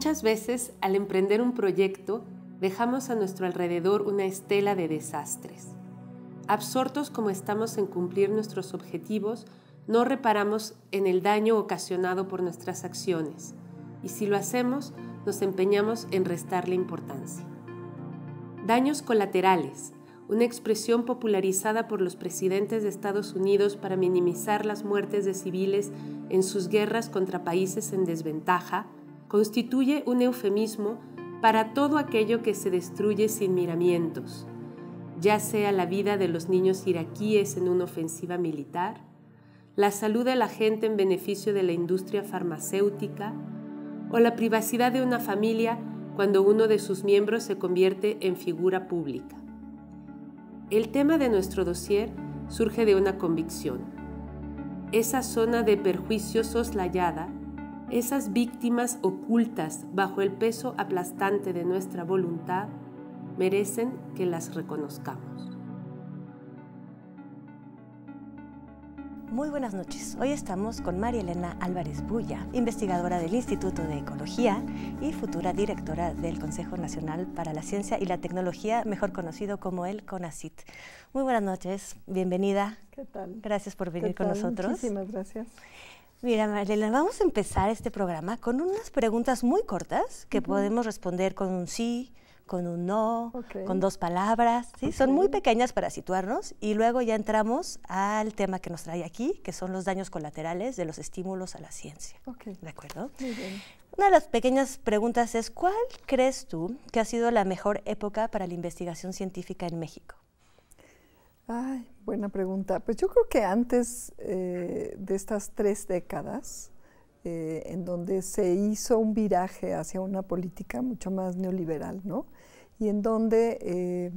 Muchas veces, al emprender un proyecto, dejamos a nuestro alrededor una estela de desastres. Absortos como estamos en cumplir nuestros objetivos, no reparamos en el daño ocasionado por nuestras acciones, y si lo hacemos, nos empeñamos en restarle importancia. Daños colaterales, una expresión popularizada por los presidentes de Estados Unidos para minimizar las muertes de civiles en sus guerras contra países en desventaja, constituye un eufemismo para todo aquello que se destruye sin miramientos, ya sea la vida de los niños iraquíes en una ofensiva militar, la salud de la gente en beneficio de la industria farmacéutica o la privacidad de una familia cuando uno de sus miembros se convierte en figura pública. El tema de nuestro dossier surge de una convicción. Esa zona de perjuicio soslayada, esas víctimas ocultas bajo el peso aplastante de nuestra voluntad, merecen que las reconozcamos. Muy buenas noches. Hoy estamos con María Elena Álvarez Bulla, investigadora del Instituto de Ecología y futura directora del Consejo Nacional para la Ciencia y la Tecnología, mejor conocido como el CONACYT. Muy buenas noches, bienvenida. ¿Qué tal? Gracias por venir con nosotros. Muchísimas gracias. Mira, María Elena, vamos a empezar este programa con unas preguntas muy cortas que podemos responder con un sí, con un no, con 2 palabras, ¿sí? Son muy pequeñas para situarnos y luego ya entramos al tema que nos trae aquí, que son los daños colaterales de los estímulos a la ciencia. ¿De acuerdo? Muy bien. Una de las pequeñas preguntas es, ¿cuál crees tú que ha sido la mejor época para la investigación científica en México? Ay, buena pregunta. Pues yo creo que antes de estas 3 décadas, en donde se hizo un viraje hacia una política mucho más neoliberal, ¿no? Y en donde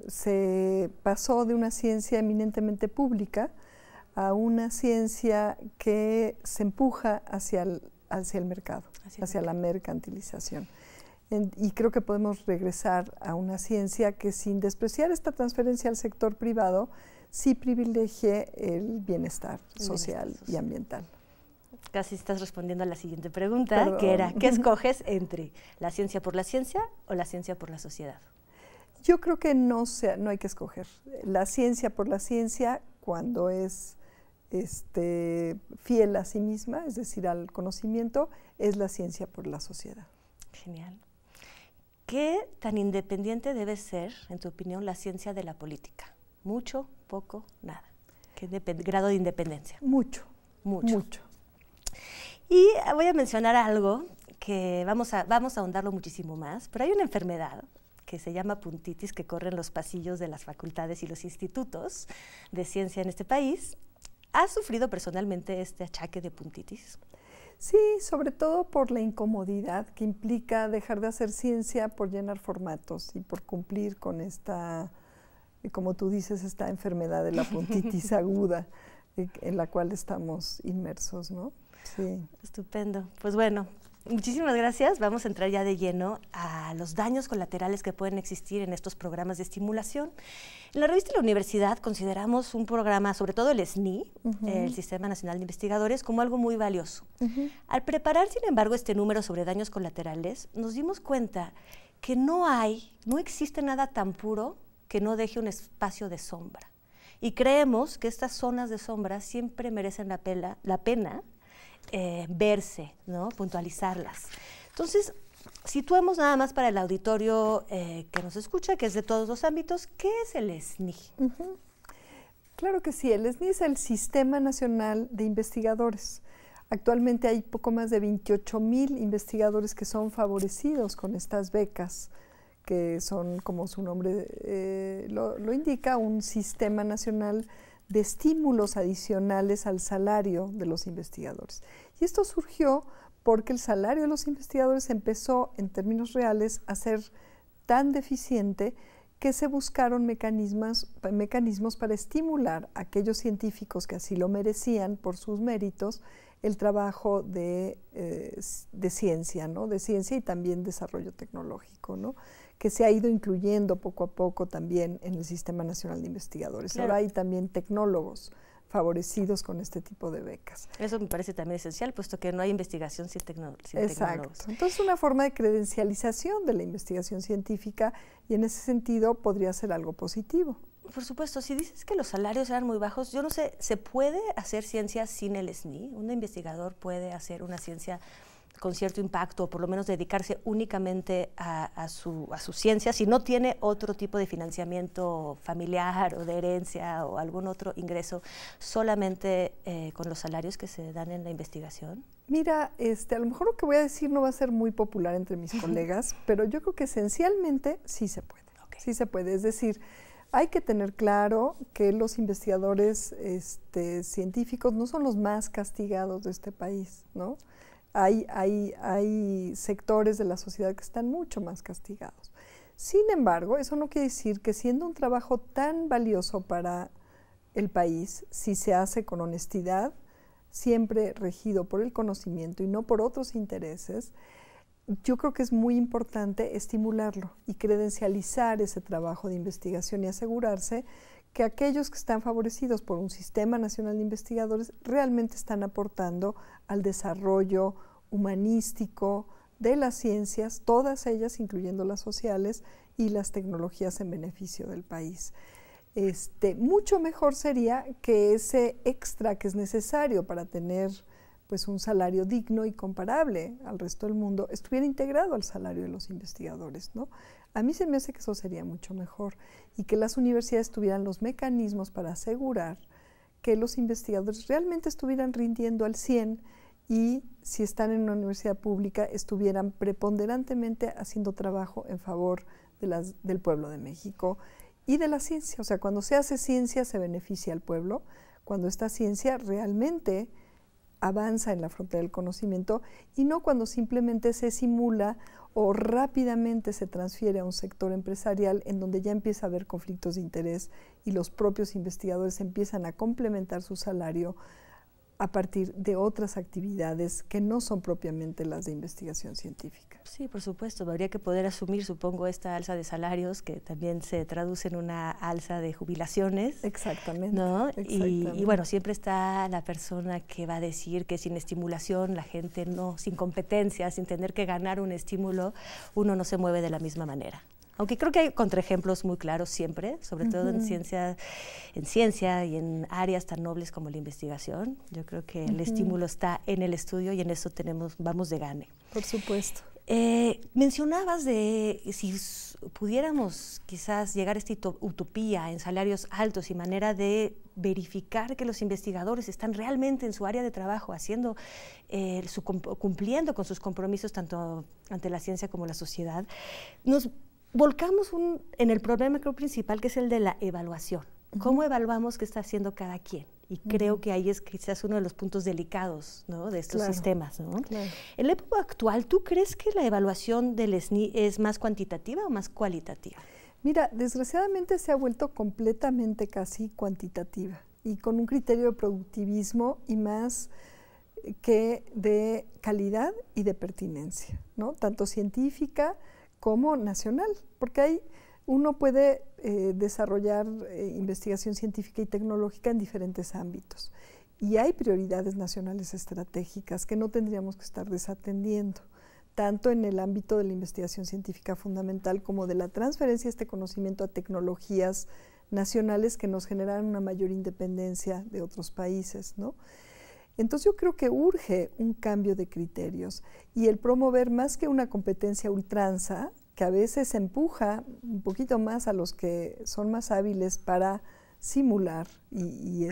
se pasó de una ciencia eminentemente pública a una ciencia que se empuja hacia el mercado, hacia la mercantilización. Y creo que podemos regresar a una ciencia que, sin despreciar esta transferencia al sector privado, sí privilegie el bienestar social y ambiental. Casi estás respondiendo a la siguiente pregunta, que era, ¿qué escoges entre la ciencia por la ciencia o la ciencia por la sociedad? Yo creo que no hay que escoger. La ciencia por la ciencia, cuando es fiel a sí misma, es decir, al conocimiento, es la ciencia por la sociedad. Genial. ¿Qué tan independiente debe ser, en tu opinión, la ciencia de la política? ¿Mucho, poco, nada? ¿Qué grado de independencia? Mucho. Y voy a mencionar algo que vamos a ahondarlo muchísimo más, pero hay una enfermedad que se llama puntitis que corre en los pasillos de las facultades y los institutos de ciencia en este país. ¿Has sufrido personalmente este achaque de puntitis? Sí, sobre todo por la incomodidad que implica dejar de hacer ciencia por llenar formatos y por cumplir con esta, como tú dices, esta enfermedad de la puntitis aguda en la cual estamos inmersos, ¿no? Sí. Estupendo. Pues bueno, muchísimas gracias. Vamos a entrar ya de lleno a los daños colaterales que pueden existir en estos programas de estimulación. En la revista de la universidad consideramos un programa, sobre todo el SNI, el Sistema Nacional de Investigadores, como algo muy valioso. Al preparar, sin embargo, este número sobre daños colaterales, nos dimos cuenta que no existe nada tan puro que no deje un espacio de sombra. Y creemos que estas zonas de sombra siempre merecen la pena verse, ¿no? Puntualizarlas. Entonces, situemos nada más para el auditorio que nos escucha, que es de todos los ámbitos, ¿qué es el SNI? Claro que sí, el SNI es el Sistema Nacional de Investigadores. Actualmente hay poco más de 28,000 investigadores que son favorecidos con estas becas, que son, como su nombre lo indica, un sistema nacional de estímulos adicionales al salario de los investigadores. Y esto surgió porque el salario de los investigadores empezó, en términos reales, a ser tan deficiente que se buscaron mecanismos para estimular a aquellos científicos que así lo merecían por sus méritos, el trabajo de ciencia, ¿no? De ciencia y también desarrollo tecnológico, ¿no? Que se ha ido incluyendo poco a poco también en el Sistema Nacional de Investigadores. Claro. Ahora hay también tecnólogos favorecidos con este tipo de becas. Eso me parece también esencial, puesto que no hay investigación sin Exacto. tecnólogos. Entonces, una forma de credencialización de la investigación científica, y en ese sentido podría ser algo positivo. Por supuesto, si dices que los salarios eran muy bajos, yo no sé, ¿se puede hacer ciencia sin el SNI? ¿Un investigador puede hacer una ciencia con cierto impacto, o por lo menos dedicarse únicamente a su ciencia, si no tiene otro tipo de financiamiento familiar o de herencia o algún otro ingreso, solamente con los salarios que se dan en la investigación? Mira, a lo mejor lo que voy a decir no va a ser muy popular entre mis colegas, pero yo creo que esencialmente sí se puede. Okay. Sí se puede, es decir, hay que tener claro que los investigadores científicos no son los más castigados de este país, ¿no? Hay sectores de la sociedad que están mucho más castigados. Sin embargo, eso no quiere decir que siendo un trabajo tan valioso para el país, si se hace con honestidad, siempre regido por el conocimiento y no por otros intereses, yo creo que es muy importante estimularlo y credencializar ese trabajo de investigación y asegurarse que aquellos que están favorecidos por un sistema nacional de investigadores realmente están aportando al desarrollo humanístico de las ciencias, todas ellas, incluyendo las sociales y las tecnologías en beneficio del país. Mucho mejor sería que ese extra que es necesario para tener pues un salario digno y comparable al resto del mundo estuviera integrado al salario de los investigadores, ¿no? A mí se me hace que eso sería mucho mejor y que las universidades tuvieran los mecanismos para asegurar que los investigadores realmente estuvieran rindiendo al 100 y si están en una universidad pública estuvieran preponderantemente haciendo trabajo en favor del pueblo de México y de la ciencia. O sea, cuando se hace ciencia se beneficia al pueblo, cuando esta ciencia realmente avanza en la frontera del conocimiento y no cuando simplemente se simula o rápidamente se transfiere a un sector empresarial en donde ya empieza a haber conflictos de interés y los propios investigadores empiezan a complementar su salario a partir de otras actividades que no son propiamente las de investigación científica. Sí, por supuesto, habría que poder asumir, supongo, esta alza de salarios que también se traduce en una alza de jubilaciones. Exactamente. ¿No? Exactamente. Y bueno, siempre está la persona que va a decir que sin estimulación la gente no, sin competencia, sin tener que ganar un estímulo, uno no se mueve de la misma manera. Aunque creo que hay contraejemplos muy claros siempre, sobre todo en ciencia y en áreas tan nobles como la investigación. Yo creo que el estímulo está en el estudio y en eso vamos de gane. Por supuesto. Mencionabas de si pudiéramos quizás llegar a esta utopía en salarios altos y manera de verificar que los investigadores están realmente en su área de trabajo, haciendo, cumpliendo con sus compromisos tanto ante la ciencia como la sociedad, nos volcamos en el problema creo principal, que es el de la evaluación. ¿Cómo evaluamos qué está haciendo cada quien? Y creo que ahí es quizás uno de los puntos delicados, ¿no?, de estos sistemas, ¿no? Claro. En la época actual, ¿tú crees que la evaluación del SNI es más cuantitativa o más cualitativa? Mira, desgraciadamente se ha vuelto completamente casi cuantitativa y con un criterio de productivismo y más que de calidad y de pertinencia, ¿no? Tanto científica como nacional, porque ahí uno puede desarrollar investigación científica y tecnológica en diferentes ámbitos y hay prioridades nacionales estratégicas que no tendríamos que estar desatendiendo, tanto en el ámbito de la investigación científica fundamental como de la transferencia de este conocimiento a tecnologías nacionales que nos generan una mayor independencia de otros países, ¿no? Entonces yo creo que urge un cambio de criterios y el promover más que una competencia a ultranza, que a veces empuja un poquito más a los que son más hábiles para simular y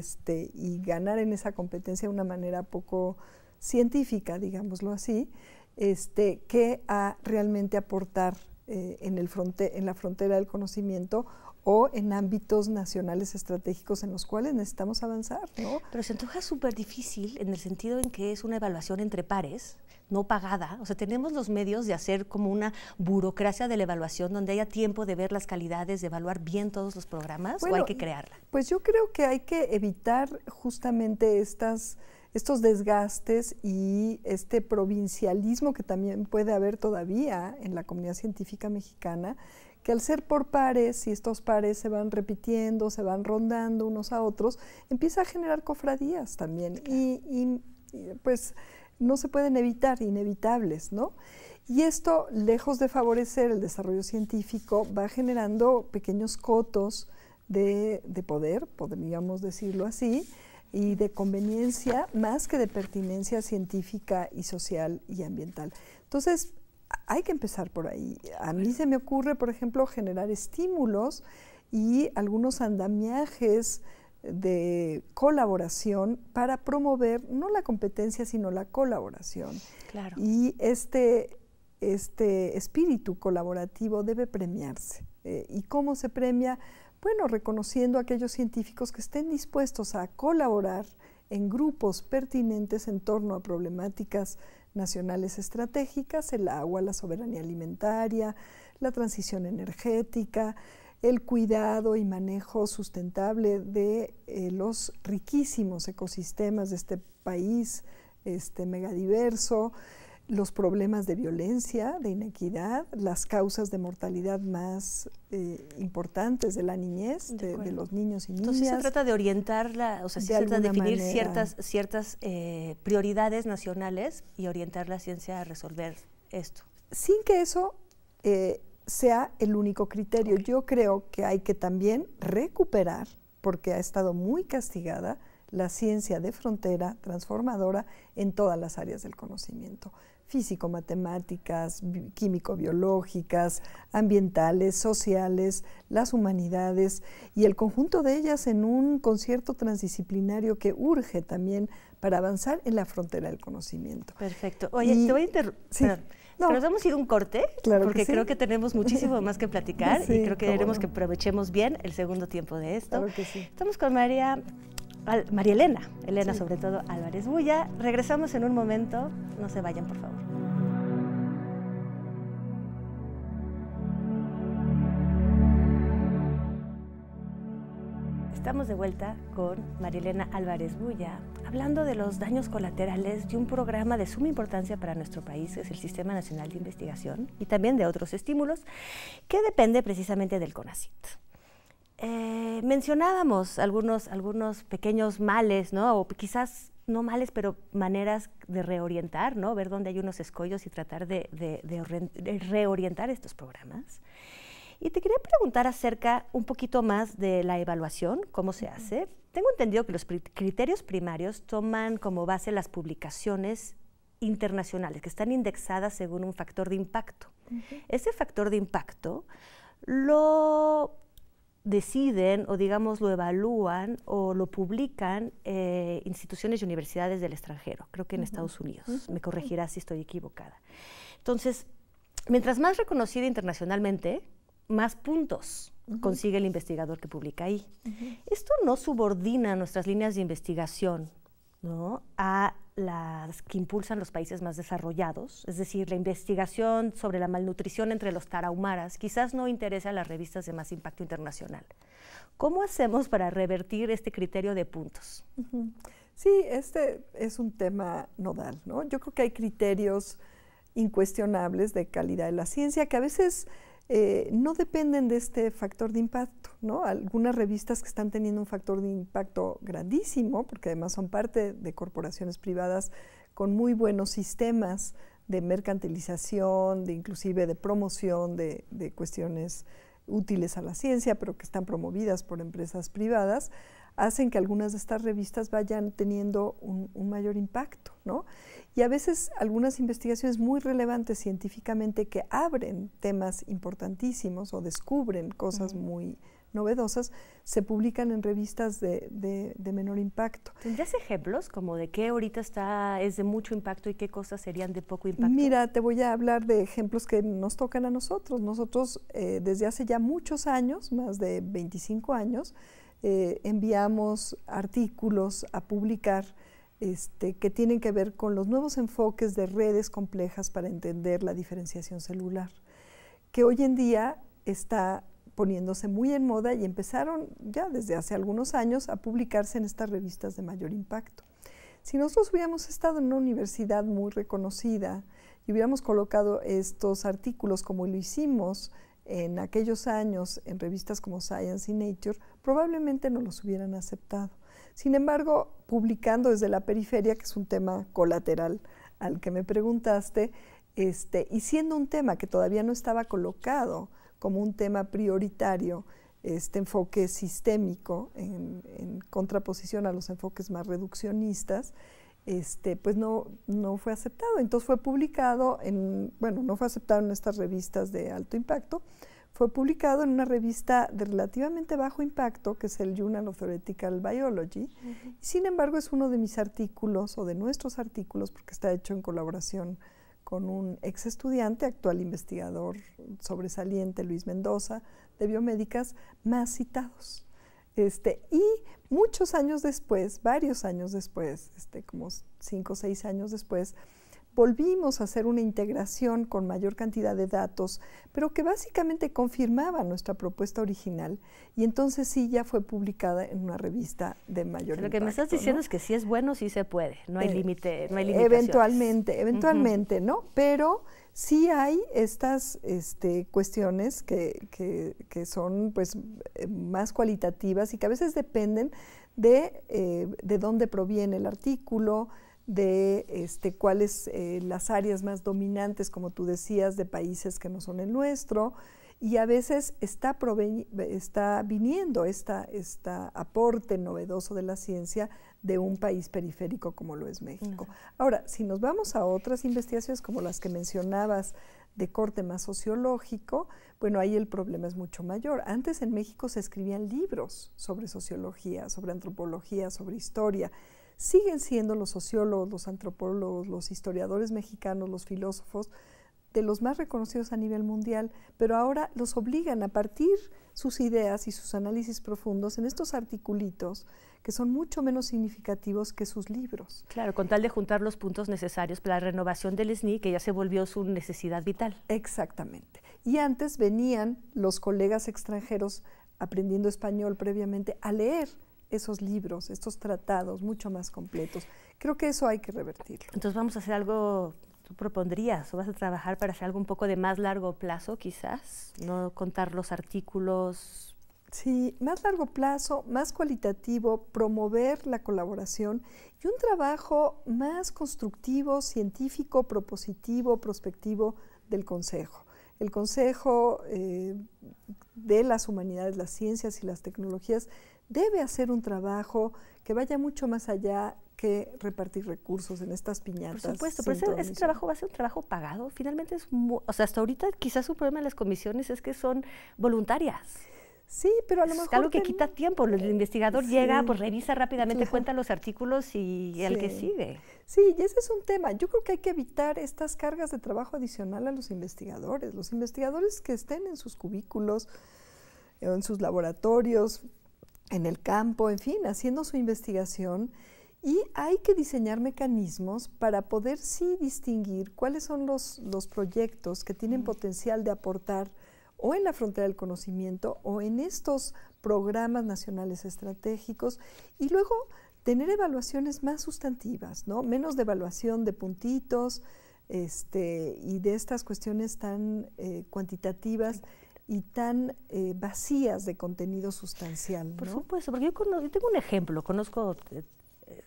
ganar en esa competencia de una manera poco científica, digámoslo así, que a realmente aportar en la frontera del conocimiento o en ámbitos nacionales estratégicos en los cuales necesitamos avanzar, ¿no? Pero se antoja súper difícil en el sentido en que es una evaluación entre pares, no pagada. O sea, tenemos los medios de hacer como una burocracia de la evaluación donde haya tiempo de ver las calidades, de evaluar bien todos los programas, bueno, ¿o hay que crearla? Pues yo creo que hay que evitar justamente estos desgastes y este provincialismo que también puede haber todavía en la comunidad científica mexicana, que al ser por pares, y estos pares se van repitiendo, se van rondando unos a otros, empieza a generar cofradías también, y pues no se pueden evitar, inevitables, ¿no? Y esto, lejos de favorecer el desarrollo científico, va generando pequeños cotos de poder, podríamos decirlo así, y de conveniencia, más que de pertinencia científica y social y ambiental. Entonces, hay que empezar por ahí. A mí se me ocurre, por ejemplo, generar estímulos y algunos andamiajes de colaboración para promover no la competencia, sino la colaboración. Claro. Y este espíritu colaborativo debe premiarse. ¿Y cómo se premia? Bueno, reconociendo a aquellos científicos que estén dispuestos a colaborar en grupos pertinentes en torno a problemáticas nacionales estratégicas, el agua, la soberanía alimentaria, la transición energética, el cuidado y manejo sustentable de los riquísimos ecosistemas de este país megadiverso, los problemas de violencia, de inequidad, las causas de mortalidad más importantes de la niñez, de los niños y niñas. Entonces se trata de orientarla, o sea, se trata de definir ciertas prioridades nacionales y orientar la ciencia a resolver esto. Sin que eso sea el único criterio. Okay. Yo creo que hay que también recuperar, porque ha estado muy castigada, la ciencia de frontera transformadora en todas las áreas del conocimiento. Físico-matemáticas, químico-biológicas, ambientales, sociales, las humanidades, y el conjunto de ellas en un concierto transdisciplinario que urge también para avanzar en la frontera del conocimiento. Perfecto. Oye, te voy a interrumpir. Sí. No. Nos vamos a ir un corte, claro, porque creo que tenemos muchísimo más que platicar, sí, y creo que queremos que aprovechemos bien el segundo tiempo de esto. Claro que sí. Estamos con María Elena, sí, sobre todo Álvarez Bulla. Regresamos en un momento, no se vayan, por favor. Estamos de vuelta con María Elena Álvarez Bulla, hablando de los daños colaterales de un programa de suma importancia para nuestro país, que es el Sistema Nacional de Investigación, y también de otros estímulos, que depende precisamente del CONACYT. Mencionábamos algunos pequeños males, ¿no? O quizás no males, pero maneras de reorientar, ¿no? Ver dónde hay unos escollos y tratar de reorientar estos programas. Y te quería preguntar acerca un poquito más de la evaluación, cómo se hace. Tengo entendido que los criterios primarios toman como base las publicaciones internacionales, que están indexadas según un factor de impacto. Ese factor de impacto lo deciden o digamos lo evalúan o lo publican instituciones y universidades del extranjero, creo que en Estados Unidos, me corregirás si estoy equivocada. Entonces, mientras más reconocida internacionalmente, más puntos consigue el investigador que publica ahí. Esto no subordina nuestras líneas de investigación, ¿no?, a las que impulsan los países más desarrollados, es decir, la investigación sobre la malnutrición entre los tarahumaras quizás no interesa a las revistas de más impacto internacional. ¿Cómo hacemos para revertir este criterio de puntos? Sí, este es un tema nodal, ¿no? Yo creo que hay criterios incuestionables de calidad de la ciencia que a veces no dependen de este factor de impacto, ¿no? Algunas revistas que están teniendo un factor de impacto grandísimo, porque además son parte de corporaciones privadas con muy buenos sistemas de mercantilización, de inclusive de promoción de cuestiones útiles a la ciencia, pero que están promovidas por empresas privadas, hacen que algunas de estas revistas vayan teniendo un mayor impacto, ¿no? Y a veces algunas investigaciones muy relevantes científicamente que abren temas importantísimos o descubren cosas muy novedosas, se publican en revistas de menor impacto. ¿Tendrías ejemplos como de qué ahorita es de mucho impacto y qué cosas serían de poco impacto? Mira, te voy a hablar de ejemplos que nos tocan a nosotros. Nosotros desde hace ya muchos años, más de 25 años, enviamos artículos a publicar que tienen que ver con los nuevos enfoques de redes complejas para entender la diferenciación celular, que hoy en día está poniéndose muy en moda y empezaron ya desde hace algunos años a publicarse en estas revistas de mayor impacto. Si nosotros hubiéramos estado en una universidad muy reconocida y hubiéramos colocado estos artículos como lo hicimos en aquellos años en revistas como Science y Nature, probablemente no los hubieran aceptado. Sin embargo, publicando desde la periferia, que es un tema colateral al que me preguntaste, y siendo un tema que todavía no estaba colocado como un tema prioritario, este enfoque sistémico en contraposición a los enfoques más reduccionistas, pues no fue aceptado. Entonces fue publicado no fue aceptado en estas revistas de alto impacto, fue publicado en una revista de relativamente bajo impacto, que es el Journal of Theoretical Biology, y sin embargo es uno de mis artículos, o de nuestros artículos, porque está hecho en colaboración con un ex estudiante, actual investigador sobresaliente, Luis Mendoza, de biomédicas, más citados. Y muchos años después, varios años después, como 5 o 6 años después, volvimos a hacer una integración con mayor cantidad de datos, pero que básicamente confirmaba nuestra propuesta original, y entonces sí ya fue publicada en una revista de mayor impacto. Lo que me estás diciendo, ¿no?, es que si es bueno, sí se puede, no hay límite, no hay eventualmente, ¿no? Pero sí hay estas cuestiones que son pues más cualitativas y que a veces dependen de dónde proviene el artículo, de cuáles las áreas más dominantes, como tú decías, de países que no son el nuestro, y a veces está viniendo este aporte novedoso de la ciencia de un país periférico como lo es México. Ahora, si nos vamos a otras investigaciones como las que mencionabas de corte más sociológico, bueno, ahí el problema es mucho mayor. Antes en México se escribían libros sobre sociología, sobre antropología, sobre historia. Siguen siendo los sociólogos, los antropólogos, los historiadores mexicanos, los filósofos, de los más reconocidos a nivel mundial, pero ahora los obligan a partir sus ideas y sus análisis profundos en estos articulitos que son mucho menos significativos que sus libros. Claro, con tal de juntar los puntos necesarios para la renovación del SNI, que ya se volvió su necesidad vital. Exactamente. Y antes venían los colegas extranjeros aprendiendo español previamente a leer esos libros, estos tratados mucho más completos. Creo que eso hay que revertirlo. Entonces vamos a hacer algo, tú propondrías, o vas a trabajar para hacer algo un poco de más largo plazo quizás, no contar los artículos. Sí, más largo plazo, más cualitativo, promover la colaboración y un trabajo más constructivo, científico, propositivo, prospectivo del Consejo. El Consejo de las Humanidades, las Ciencias y las Tecnologías debe hacer un trabajo que vaya mucho más allá que repartir recursos en estas piñatas. Por supuesto, pero ese trabajo va a ser un trabajo pagado. Finalmente o sea, hasta ahorita quizás un problema de las comisiones es que son voluntarias. Sí, pero a lo mejor... Es algo que quita tiempo. El investigador llega, pues revisa rápidamente, cuenta los artículos y el que sigue. Sí, y ese es un tema. Yo creo que hay que evitar estas cargas de trabajo adicional a los investigadores. Los investigadores que estén en sus cubículos, en sus laboratorios, en el campo, en fin, haciendo su investigación, y hay que diseñar mecanismos para poder sí distinguir cuáles son los proyectos que tienen potencial de aportar o en la frontera del conocimiento o en estos programas nacionales estratégicos, y luego tener evaluaciones más sustantivas, ¿no? Menos de evaluación de puntitos y de estas cuestiones tan cuantitativas y tan vacías de contenido sustancial, ¿no? Por supuesto, porque yo tengo un ejemplo, conozco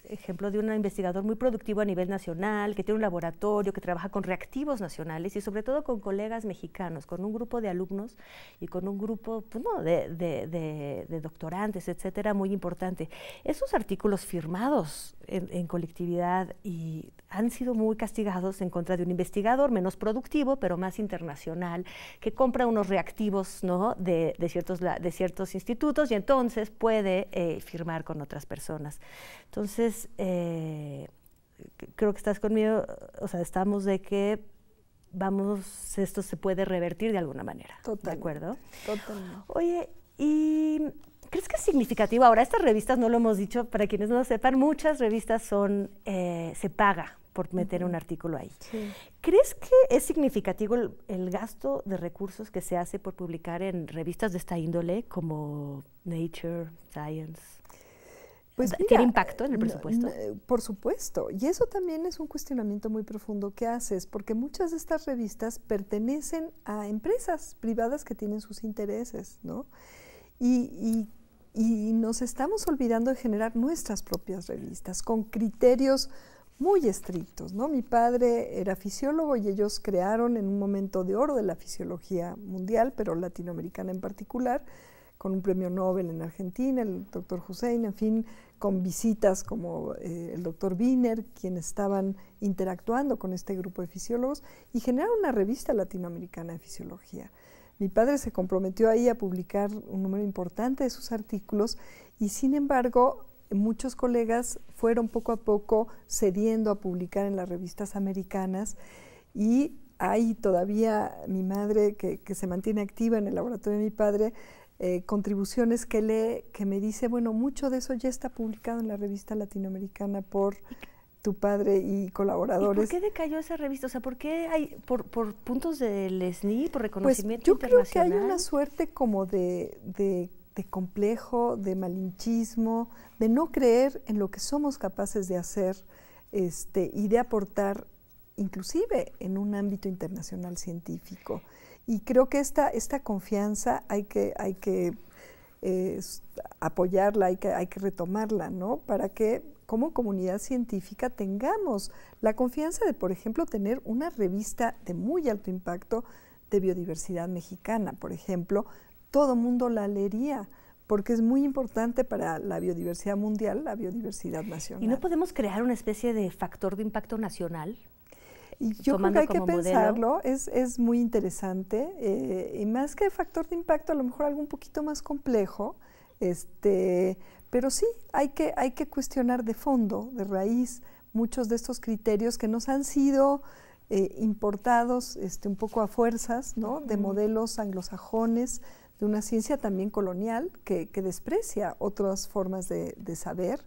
ejemplo de un investigador muy productivo a nivel nacional, que tiene un laboratorio, que trabaja con reactivos nacionales y sobre todo con colegas mexicanos, con un grupo de alumnos y con un grupo pues, no, de doctorantes, etcétera, muy importante. Esos artículos firmados en colectividad y han sido muy castigados en contra de un investigador menos productivo, pero más internacional, que compra unos reactivos, ¿no?, de ciertos institutos y entonces puede firmar con otras personas. Entonces, creo que estás conmigo, o sea, estamos de que esto se puede revertir de alguna manera. Totalmente. ¿De acuerdo? Totalmente. Oye, ¿y crees que es significativo? Ahora, estas revistas, no lo hemos dicho, para quienes no lo sepan, muchas revistas se paga por meter un artículo ahí. Sí. ¿Crees que es significativo el gasto de recursos que se hace por publicar en revistas de esta índole, como Nature, Science? Pues mira, ¿tiene impacto en el presupuesto? Por supuesto, y eso también es un cuestionamiento muy profundo que haces, porque muchas de estas revistas pertenecen a empresas privadas que tienen sus intereses, ¿no? Y nos estamos olvidando de generar nuestras propias revistas con criterios muy estrictos, ¿no? Mi padre era fisiólogo y ellos crearon en un momento de oro de la fisiología mundial, pero latinoamericana en particular, con un premio Nobel en Argentina, el doctor Hussein, en fin, con visitas como el doctor Wiener, quienes estaban interactuando con este grupo de fisiólogos, y generaron una revista latinoamericana de fisiología. Mi padre se comprometió ahí a publicar un número importante de sus artículos y, sin embargo, muchos colegas fueron poco a poco cediendo a publicar en las revistas americanas, y hay todavía mi madre, que se mantiene activa en el laboratorio de mi padre, contribuciones que lee, que me dice, bueno, mucho de eso ya está publicado en la revista latinoamericana por tu padre y colaboradores. ¿Y por qué decayó esa revista? O sea, ¿por qué hay, por puntos del SNI, por reconocimiento pues yo internacional? creo que hay una suerte como de complejo, de malinchismo, de no creer en lo que somos capaces de hacer y de aportar, inclusive en un ámbito internacional científico. Y creo que esta confianza hay que apoyarla, hay que retomarla, ¿no? Para que como comunidad científica tengamos la confianza de, por ejemplo, tener una revista de muy alto impacto de biodiversidad mexicana, por ejemplo. Todo mundo la leería, porque es muy importante para la biodiversidad mundial, la biodiversidad nacional. ¿Y no podemos crear una especie de factor de impacto nacional? Y yo creo que hay que pensarlo, es muy interesante, y más que factor de impacto, a lo mejor algo un poquito más complejo, pero sí, hay que cuestionar de fondo, de raíz, muchos de estos criterios que nos han sido importados un poco a fuerzas, ¿no? De modelos anglosajones, de una ciencia también colonial que desprecia otras formas de saber,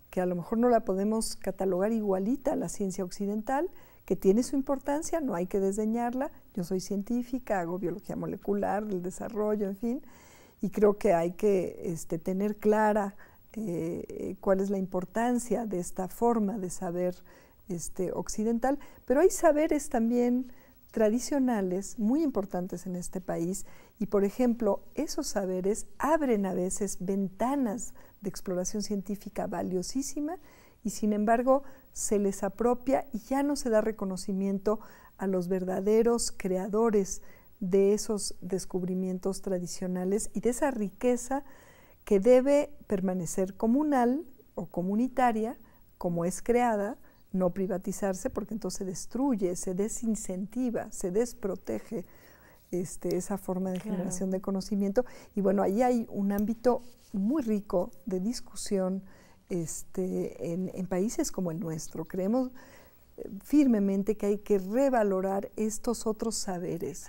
que a lo mejor no la podemos catalogar igualita a la ciencia occidental, que tiene su importancia, no hay que desdeñarla. Yo soy científica, hago biología molecular, el desarrollo, en fin, y creo que hay que tener clara cuál es la importancia de esta forma de saber occidental, pero hay saberes también tradicionales muy importantes en este país y, por ejemplo, esos saberes abren a veces ventanas de exploración científica valiosísima y, sin embargo, se les apropia y ya no se da reconocimiento a los verdaderos creadores de esos descubrimientos tradicionales y de esa riqueza que debe permanecer comunal o comunitaria, como es creada, no privatizarse, porque entonces se destruye, se desincentiva, se desprotege esa forma de generación de conocimiento. Y bueno, ahí hay un ámbito muy rico de discusión en países como el nuestro. Creemos firmemente que hay que revalorar estos otros saberes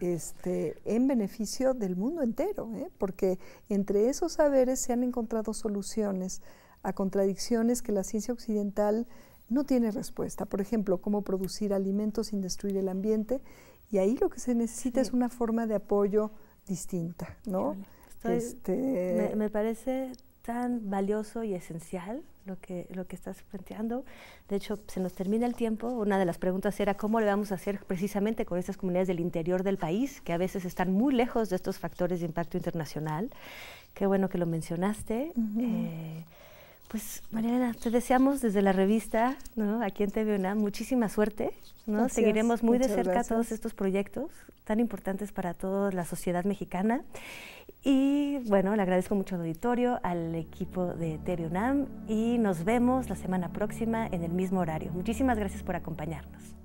en beneficio del mundo entero, porque entre esos saberes se han encontrado soluciones a contradicciones que la ciencia occidental no tiene respuesta. Por ejemplo, cómo producir alimentos sin destruir el ambiente, y ahí lo que se necesita es una forma de apoyo distinta, ¿no? Me parece tan valioso y esencial lo que estás planteando. De hecho, se nos termina el tiempo. Una de las preguntas era cómo le vamos a hacer precisamente con estas comunidades del interior del país, que a veces están muy lejos de estos factores de impacto internacional. Qué bueno que lo mencionaste. Pues, Mariana, te deseamos desde la revista, ¿no? Aquí en TV UNAM, muchísima suerte, ¿no? Gracias, seguiremos muy de cerca todos estos proyectos tan importantes para toda la sociedad mexicana. Y bueno, le agradezco mucho al auditorio, al equipo de TV UNAM y nos vemos la semana próxima en el mismo horario. Muchísimas gracias por acompañarnos.